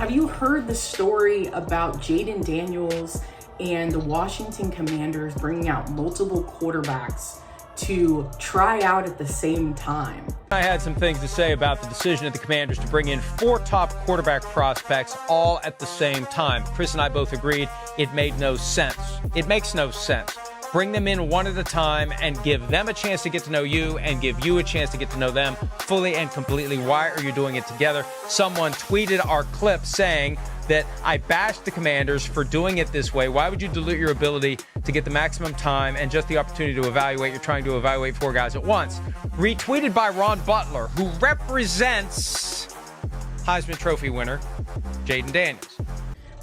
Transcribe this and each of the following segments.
Have you heard the story about Jayden Daniels and the Washington Commanders bringing out multiple quarterbacks to try out at the same time? I had some things to say about the decision of the Commanders to bring in 4 top quarterback prospects all at the same time. Chris and I both agreed it made no sense. It makes no sense. Bring them in one at a time and give them a chance to get to know you and give you a chance to get to know them fully and completely. Why are you doing it together? Someone tweeted our clip saying that I bashed the Commanders for doing it this way. Why would you dilute your ability to get the maximum time and just the opportunity to evaluate? You're trying to evaluate 4 guys at once. Retweeted by Ron Butler, who represents Heisman Trophy winner Jayden Daniels.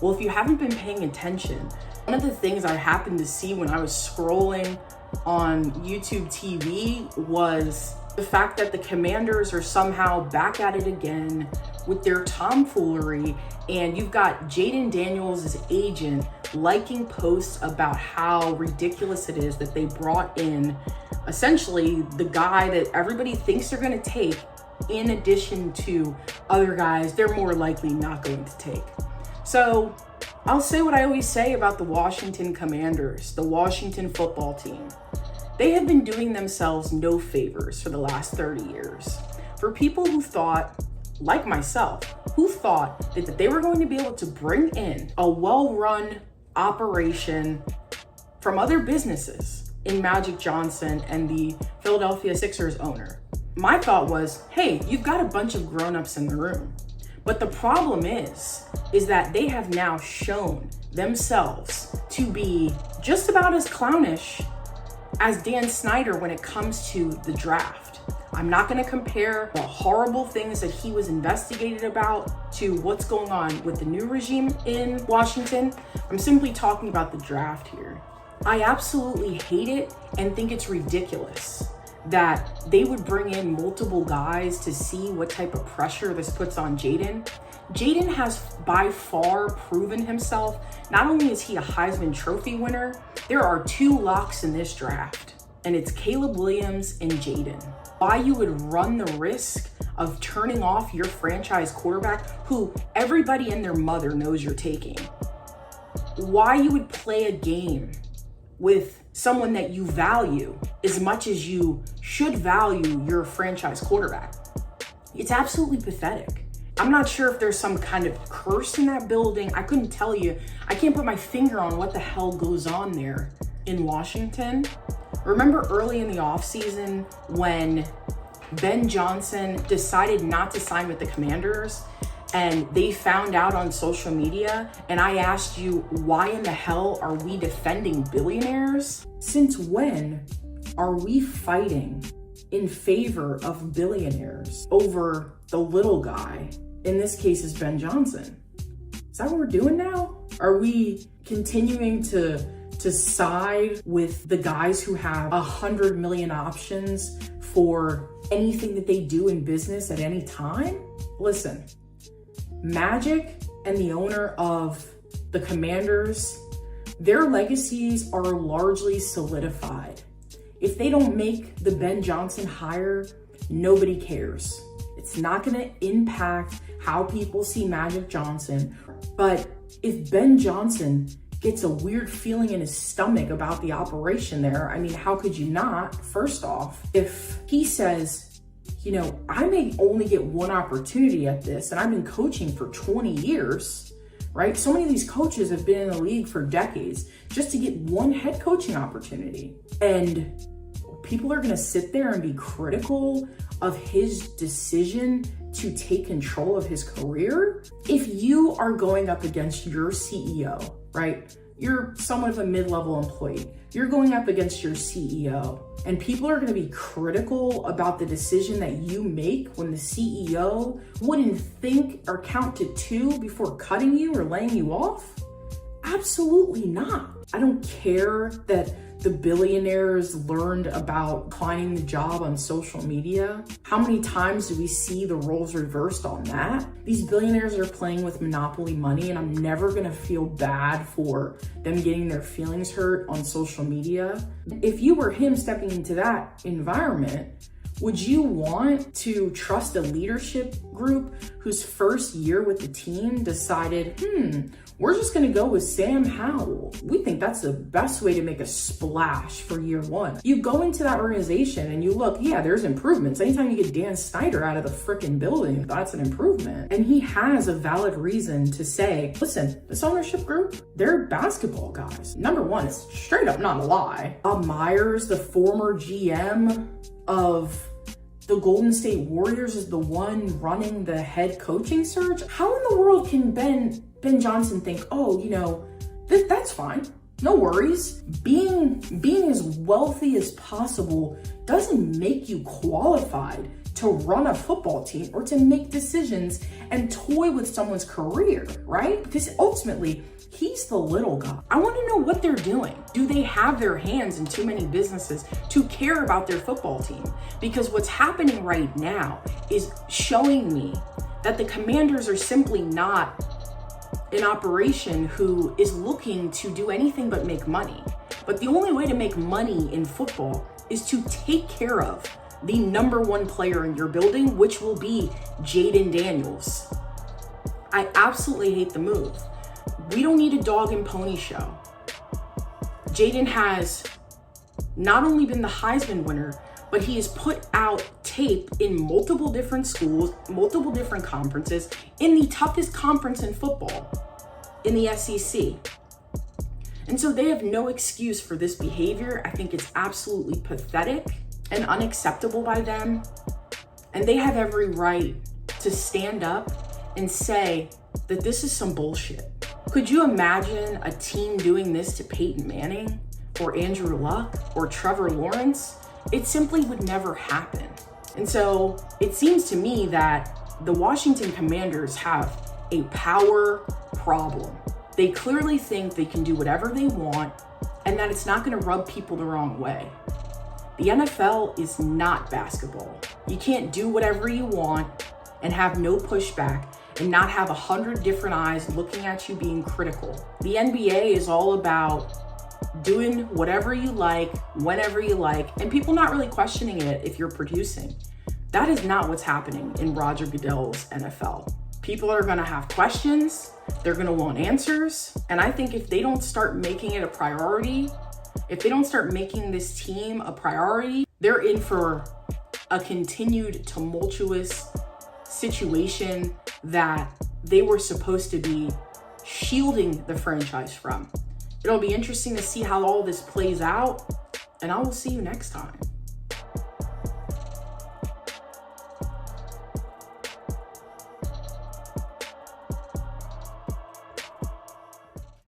Well, if you haven't been paying attention, one of the things I happened to see when I was scrolling on YouTube TV was the fact that the Commanders are somehow back at it again with their tomfoolery, and you've got Jayden Daniels' agent liking posts about how ridiculous it is that they brought in essentially the guy that everybody thinks they're going to take, in addition to other guys they're more likely not going to take. So I'll say what I always say about the Washington Commanders, the Washington football team. They have been doing themselves no favors for the last 30 years. For people who thought, like myself, who thought that they were going to be able to bring in a well-run operation from other businesses in Magic Johnson and the Philadelphia Sixers owner. My thought was, hey, you've got a bunch of grown-ups in the room. But the problem is that they have now shown themselves to be just about as clownish as Dan Snyder when it comes to the draft. I'm not going to compare the horrible things that he was investigated about to what's going on with the new regime in Washington. I'm simply talking about the draft here. I absolutely hate it and think it's ridiculous that they would bring in multiple guys to see what type of pressure this puts on Jayden. Jayden has by far proven himself. Not only is he a Heisman Trophy winner, there are 2 locks in this draft, and it's Caleb Williams and Jayden. Why you would run the risk of turning off your franchise quarterback, who everybody and their mother knows you're taking. Why you would play a game with someone that you value as much as you should value your franchise quarterback. It's absolutely pathetic. I'm not sure if there's some kind of curse in that building. I couldn't tell you. I can't put my finger on what the hell goes on there in Washington. Remember early in the offseason when Ben Johnson decided not to sign with the Commanders and they found out on social media, and I asked you, why in the hell are we defending billionaires? Since when are we fighting in favor of billionaires over the little guy? In this case is Ben Johnson. Is that what we're doing now? Are we continuing to side with the guys who have 100 million options for anything that they do in business at any time? Listen, Magic and the owner of the Commanders, their legacies are largely solidified. If they don't make the Ben Johnson hire, nobody cares. It's not going to impact how people see Magic Johnson. But if Ben Johnson gets a weird feeling in his stomach about the operation there, I mean, how could you not? First off, if he says, you know, I may only get one opportunity at this, and I've been coaching for 20 years, right? So many of these coaches have been in the league for decades just to get one head coaching opportunity. And people are going to sit there and be critical of his decision to take control of his career. If you are going up against your CEO, right? You're somewhat of a mid-level employee. You're going up against your CEO, and people are going to be critical about the decision that you make when the CEO wouldn't think or count to 2 before cutting you or laying you off. Absolutely not. I don't care that the billionaires learned about finding the job on social media. How many times do we see the roles reversed on that? These billionaires are playing with monopoly money, and I'm never gonna feel bad for them getting their feelings hurt on social media. If you were him stepping into that environment, would you want to trust a leadership group whose first year with the team decided, we're just gonna go with Sam Howell. We think that's the best way to make a splash for year one. You go into that organization and you look, yeah, there's improvements. Anytime you get Dan Snyder out of the frickin' building, that's an improvement. And he has a valid reason to say, listen, this ownership group, they're basketball guys. Number one, it's straight up not a lie. Bob Myers, the former GM of the Golden State Warriors, is the one running the head coaching search. How in the world can Ben Johnson think, oh, you know, that's fine, no worries. Being as wealthy as possible doesn't make you qualified to run a football team or to make decisions and toy with someone's career, right? Because ultimately, he's the little guy. I want to know what they're doing. Do they have their hands in too many businesses to care about their football team? Because what's happening right now is showing me that the Commanders are simply not an operation who is looking to do anything but make money. But the only way to make money in football is to take care of the number one player in your building, which will be Jayden Daniels. I absolutely hate the move. We don't need a dog and pony show. Jayden has not only been the Heisman winner, but he has put out tape in multiple different schools, multiple different conferences, in the toughest conference in football, in the SEC. And so they have no excuse for this behavior. I think it's absolutely pathetic and unacceptable by them. And they have every right to stand up and say that this is some bullshit. Could you imagine a team doing this to Peyton Manning or Andrew Luck or Trevor Lawrence? It simply would never happen. And so it seems to me that the Washington Commanders have a power problem. They clearly think they can do whatever they want and that it's not going to rub people the wrong way. The NFL is not basketball. You can't do whatever you want and have no pushback and not have 100 different eyes looking at you being critical. The NBA is all about doing whatever you like, whenever you like, and people not really questioning it if you're producing. That is not what's happening in Roger Goodell's NFL. People are gonna have questions, they're gonna want answers, and I think if they don't start making it a priority, if they don't start making this team a priority, they're in for a continued tumultuous situation that they were supposed to be shielding the franchise from. It'll be interesting to see how all this plays out, and I will see you next time.